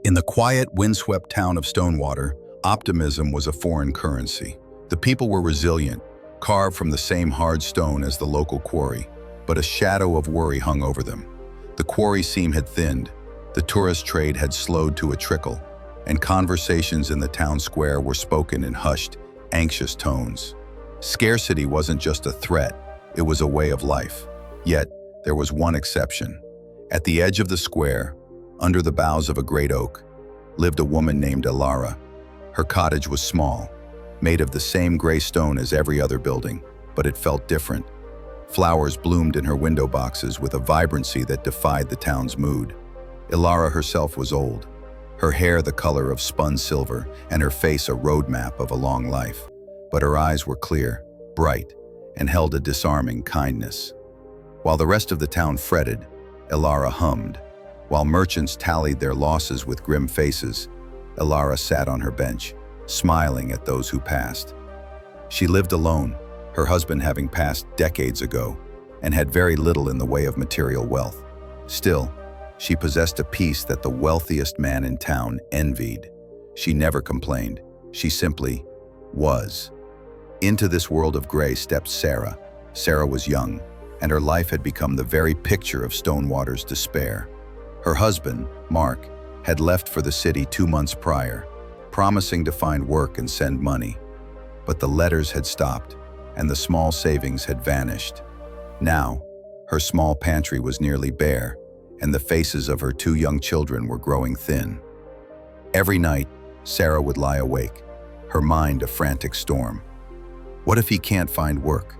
In the quiet, windswept town of Stonewater, optimism was a foreign currency. The people were resilient, carved from the same hard stone as the local quarry, but a shadow of worry hung over them. The quarry seam had thinned, the tourist trade had slowed to a trickle, and conversations in the town square were spoken in hushed, anxious tones. Scarcity wasn't just a threat, it was a way of life. Yet, there was one exception. At the edge of the square, under the boughs of a great oak, lived a woman named Elara. Her cottage was small, made of the same gray stone as every other building, but it felt different. Flowers bloomed in her window boxes with a vibrancy that defied the town's mood. Elara herself was old, her hair the color of spun silver and her face a roadmap of a long life. But her eyes were clear, bright, and held a disarming kindness. While the rest of the town fretted, Elara hummed. While merchants tallied their losses with grim faces, Elara sat on her bench, smiling at those who passed. She lived alone, her husband having passed decades ago, and had very little in the way of material wealth. Still, she possessed a peace that the wealthiest man in town envied. She never complained, she simply was. Into this world of gray stepped Sarah. Sarah was young, and her life had become the very picture of Stonewater's despair. Her husband, Mark, had left for the city 2 months prior, promising to find work and send money. But the letters had stopped, and the small savings had vanished. Now, her small pantry was nearly bare, and the faces of her 2 young children were growing thin. Every night, Sarah would lie awake, her mind a frantic storm. What if he can't find work?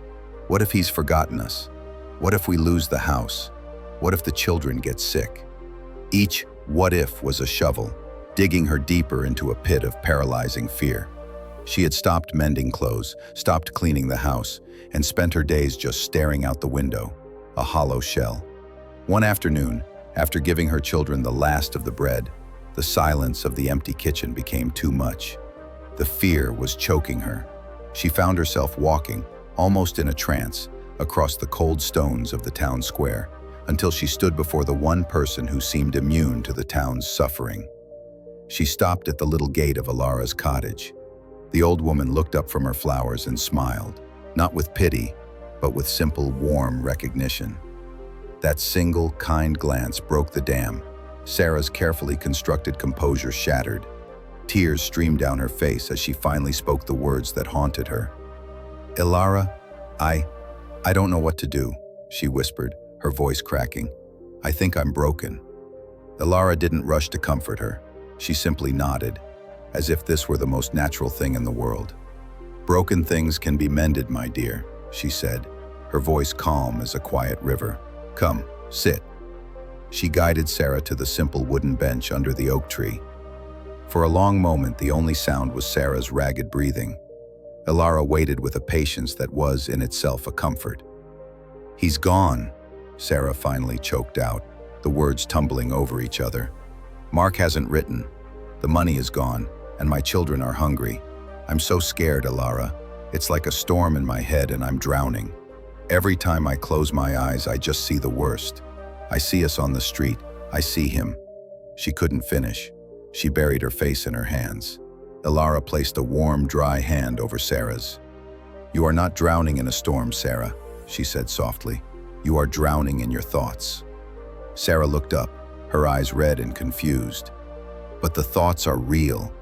What if he's forgotten us? What if we lose the house? What if the children get sick? Each what if was a shovel, digging her deeper into a pit of paralyzing fear. She had stopped mending clothes, stopped cleaning the house, and spent her days just staring out the window, a hollow shell. One afternoon, after giving her children the last of the bread, the silence of the empty kitchen became too much. The fear was choking her. She found herself walking, almost in a trance, across the cold stones of the town square, until she stood before the one person who seemed immune to the town's suffering. She stopped at the little gate of Elara's cottage. The old woman looked up from her flowers and smiled, not with pity, but with simple, warm recognition. That single, kind glance broke the dam. Sarah's carefully constructed composure shattered. Tears streamed down her face as she finally spoke the words that haunted her. "Elara, I don't know what to do," she whispered, her voice cracking. "I think I'm broken." Elara didn't rush to comfort her. She simply nodded, as if this were the most natural thing in the world. "Broken things can be mended, my dear," she said, her voice calm as a quiet river. "Come, sit." She guided Sarah to the simple wooden bench under the oak tree. For a long moment, the only sound was Sarah's ragged breathing. Elara waited with a patience that was, in itself, a comfort. "He's gone," Sarah finally choked out, the words tumbling over each other. "Mark hasn't written. The money is gone, and my children are hungry. I'm so scared, Elara. It's like a storm in my head and I'm drowning. Every time I close my eyes, I just see the worst. I see us on the street. I see him." She couldn't finish. She buried her face in her hands. Elara placed a warm, dry hand over Sarah's. "You are not drowning in a storm, Sarah," she said softly. "You are drowning in your thoughts." Sarah looked up, her eyes red and confused. "But the thoughts are real.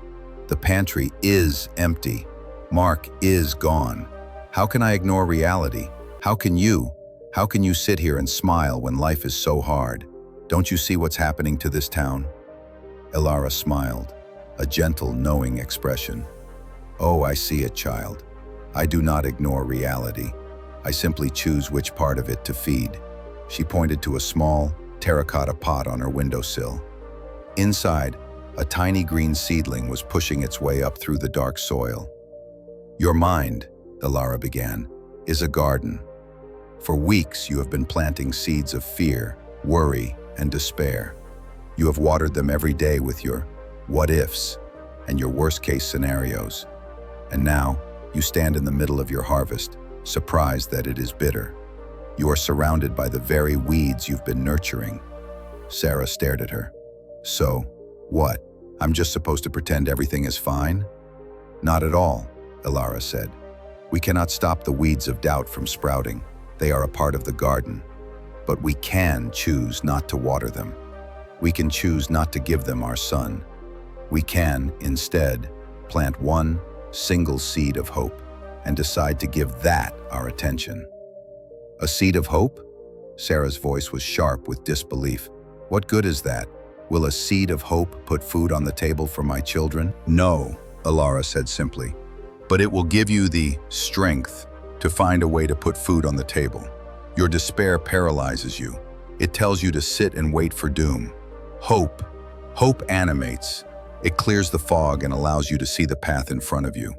The pantry is empty. Mark is gone. How can I ignore reality? How can you? How can you sit here and smile when life is so hard? Don't you see what's happening to this town?" Elara smiled, a gentle, knowing expression. "Oh, I see it, child. I do not ignore reality. I simply choose which part of it to feed." She pointed to a small, terracotta pot on her windowsill. Inside, a tiny green seedling was pushing its way up through the dark soil. "Your mind," Elara began, "is a garden. For weeks you have been planting seeds of fear, worry, and despair. You have watered them every day with your what-ifs and your worst-case scenarios. And now, you stand in the middle of your harvest, surprised that it is bitter. You are surrounded by the very weeds you've been nurturing." Sarah stared at her. "So, what?" I'm just supposed to pretend everything is fine? Not at all, Elara said. We cannot stop the weeds of doubt from sprouting. They are a part of the garden. But we can choose not to water them. We can choose not to give them our sun. We can, instead, plant one single seed of hope and decide to give that our attention. A seed of hope? Sarah's voice was sharp with disbelief. What good is that? Will a seed of hope put food on the table for my children? No, Elara said simply. But it will give you the strength to find a way to put food on the table. Your despair paralyzes you. It tells you to sit and wait for doom. Hope animates. It clears the fog and allows you to see the path in front of you.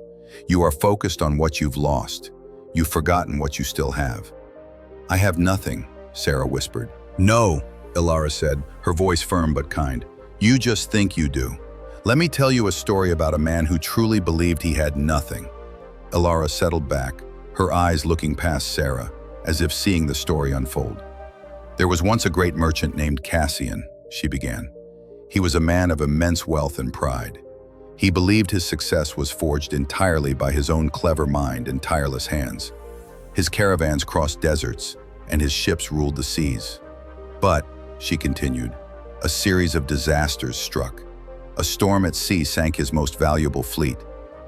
You are focused on what you've lost. You've forgotten what you still have. I have nothing, Sarah whispered. No, Elara said, her voice firm but kind. You just think you do. Let me tell you a story about a man who truly believed he had nothing. Elara settled back, her eyes looking past Sarah, as if seeing the story unfold. There was once a great merchant named Cassian, she began. He was a man of immense wealth and pride. He believed his success was forged entirely by his own clever mind and tireless hands. His caravans crossed deserts, and his ships ruled the seas. But, she continued, a series of disasters struck. A storm at sea sank his most valuable fleet.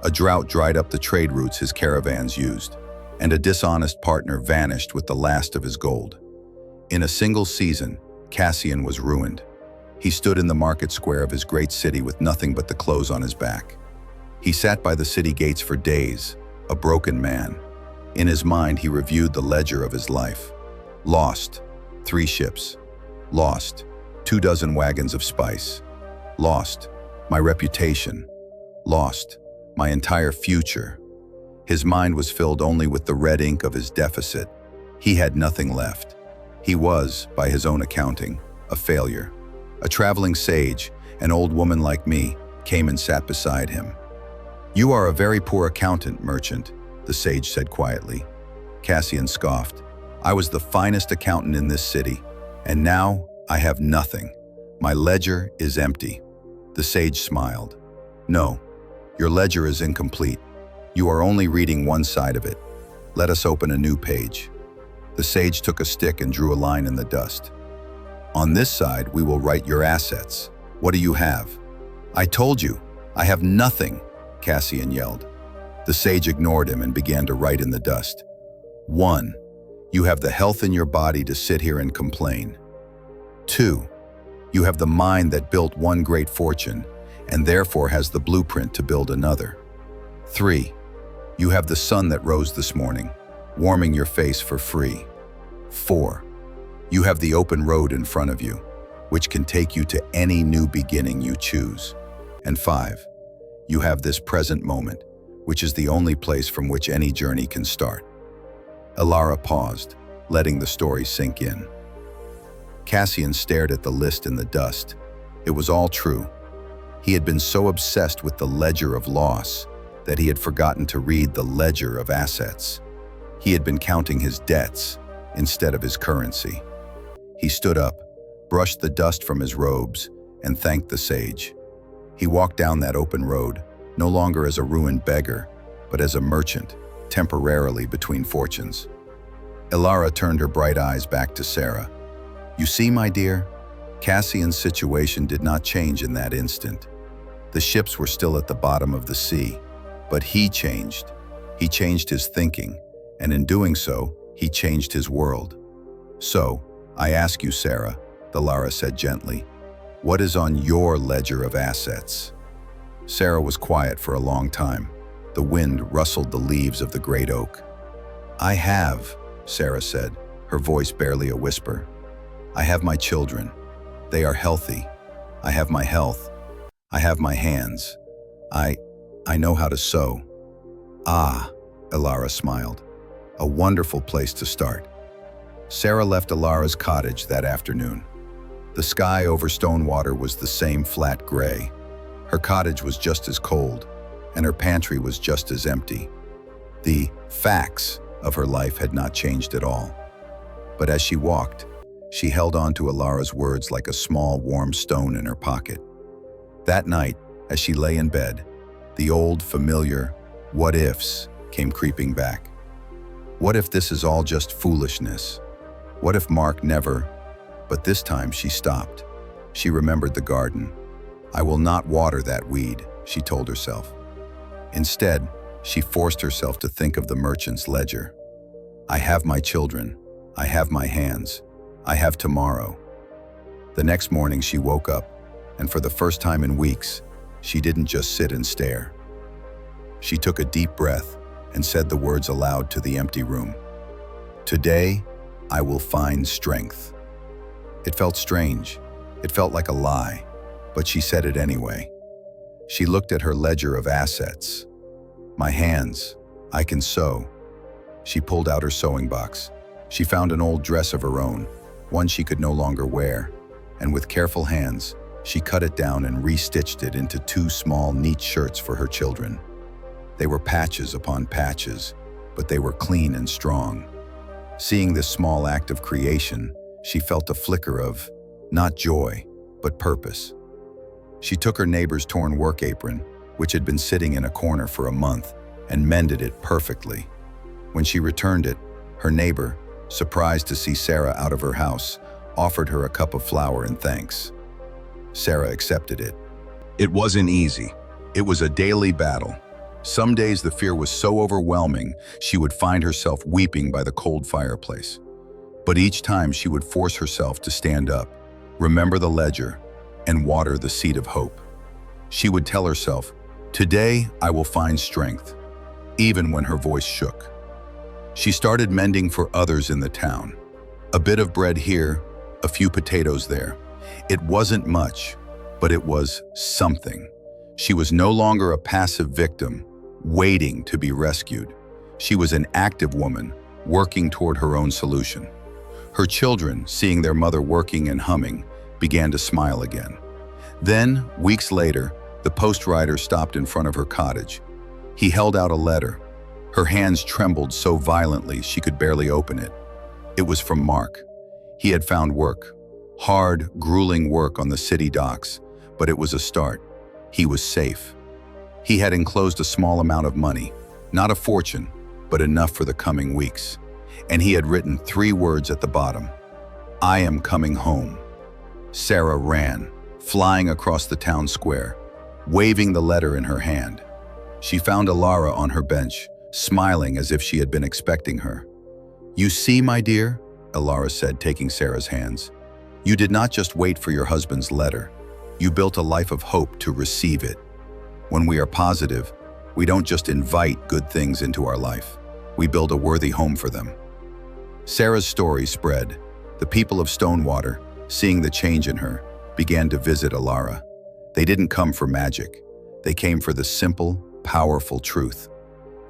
A drought dried up the trade routes his caravans used, and a dishonest partner vanished with the last of his gold. In a single season, Cassian was ruined. He stood in the market square of his great city with nothing but the clothes on his back. He sat by the city gates for days, a broken man. In his mind, he reviewed the ledger of his life. Lost 3 ships. Lost 24 wagons of spice. Lost my reputation. Lost my entire future. His mind was filled only with the red ink of his deficit. He had nothing left. He was, by his own accounting, a failure. A traveling sage, an old woman like me, came and sat beside him. You are a very poor accountant, merchant, the sage said quietly. Cassian scoffed. I was the finest accountant in this city, and now I have nothing. My ledger is empty. The sage smiled. No, your ledger is incomplete. You are only reading one side of it. Let us open a new page. The sage took a stick and drew a line in the dust. On this side, we will write your assets. What do you have? I told you, I have nothing, Cassian yelled. The sage ignored him and began to write in the dust. 1. You have the health in your body to sit here and complain. 2. You have the mind that built one great fortune and therefore has the blueprint to build another. 3. You have the sun that rose this morning, warming your face for free. 4. You have the open road in front of you, which can take you to any new beginning you choose. And 5. You have this present moment, which is the only place from which any journey can start. Elara paused, letting the story sink in. Cassian stared at the list in the dust. It was all true. He had been so obsessed with the ledger of loss that he had forgotten to read the ledger of assets. He had been counting his debts instead of his currency. He stood up, brushed the dust from his robes, and thanked the sage. He walked down that open road, no longer as a ruined beggar, but as a merchant, temporarily between fortunes. Elara turned her bright eyes back to Sarah. You see, my dear, Cassian's situation did not change in that instant. The ships were still at the bottom of the sea, but he changed. He changed his thinking, and in doing so, he changed his world. So, I ask you, Sarah, Elara said gently, what is on your ledger of assets? Sarah was quiet for a long time. The wind rustled the leaves of the great oak. I have, Sarah said, her voice barely a whisper. I have my children. They are healthy. I have my health. I have my hands. I know how to sew. Ah, Elara smiled. A wonderful place to start. Sarah left Elara's cottage that afternoon. The sky over Stonewater was the same flat gray. Her cottage was just as cold, and her pantry was just as empty. The facts of her life had not changed at all. But as she walked, she held on to Elara's words like a small, warm stone in her pocket. That night, As she lay in bed, the old, familiar what-ifs came creeping back. What if this is all just foolishness? What if Mark never? But this time she stopped. She remembered the garden. I will not water that weed, she told herself. Instead, she forced herself to think of the merchant's ledger. I have my children. I have my hands. I have tomorrow. The next morning she woke up, and for the first time in weeks, she didn't just sit and stare. She took a deep breath and said the words aloud to the empty room. Today, I will find strength. It felt strange. It felt like a lie, but she said it anyway. She looked at her ledger of assets. My hands, I can sew. She pulled out her sewing box. She found an old dress of her own, one she could no longer wear, and with careful hands, she cut it down and restitched it into two small, neat shirts for her children. They were patches upon patches, but they were clean and strong. Seeing this small act of creation, she felt a flicker of, not joy, but purpose. She took her neighbor's torn work apron, which had been sitting in a corner for a month, and mended it perfectly. When she returned it, her neighbor, surprised to see Sarah out of her house, offered her a cup of flour in thanks. Sarah accepted it. It wasn't easy. It was a daily battle. Some days the fear was so overwhelming, she would find herself weeping by the cold fireplace. But each time she would force herself to stand up, remember the ledger, and water the seed of hope. She would tell herself, today I will find strength, even when her voice shook. She started mending for others in the town. A bit of bread here, a few potatoes there. It wasn't much, but it was something. She was no longer a passive victim, waiting to be rescued. She was an active woman, working toward her own solution. Her children, seeing their mother working and humming, began to smile again. Then, weeks later, the post rider stopped in front of her cottage. He held out a letter. Her hands trembled so violently she could barely open it. It was from Mark. He had found work. Hard, grueling work on the city docks, but it was a start. He was safe. He had enclosed a small amount of money, not a fortune, but enough for the coming weeks. And he had written 3 words at the bottom. I am coming home. Sarah ran, flying across the town square, waving the letter in her hand. She found Elara on her bench, smiling as if she had been expecting her. You see, my dear, Elara said, taking Sarah's hands. You did not just wait for your husband's letter. You built a life of hope to receive it. When we are positive, we don't just invite good things into our life. We build a worthy home for them. Sarah's story spread. The people of Stonewater, seeing the change in her, began to visit Elara. They didn't come for magic. They came for the simple, powerful truth.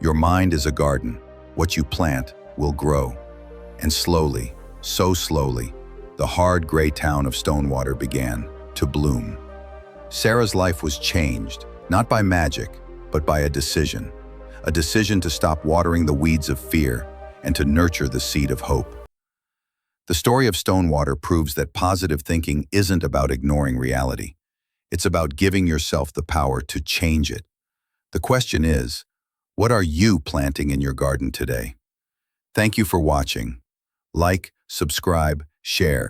Your mind is a garden. What you plant will grow. And slowly, so slowly, the hard gray town of Stonewater began to bloom. Sarah's life was changed, not by magic, but by a decision to stop watering the weeds of fear and to nurture the seed of hope. The story of Stonewater proves that positive thinking isn't about ignoring reality. It's about giving yourself the power to change it. The question is, what are you planting in your garden today? Thank you for watching. Like, subscribe, share.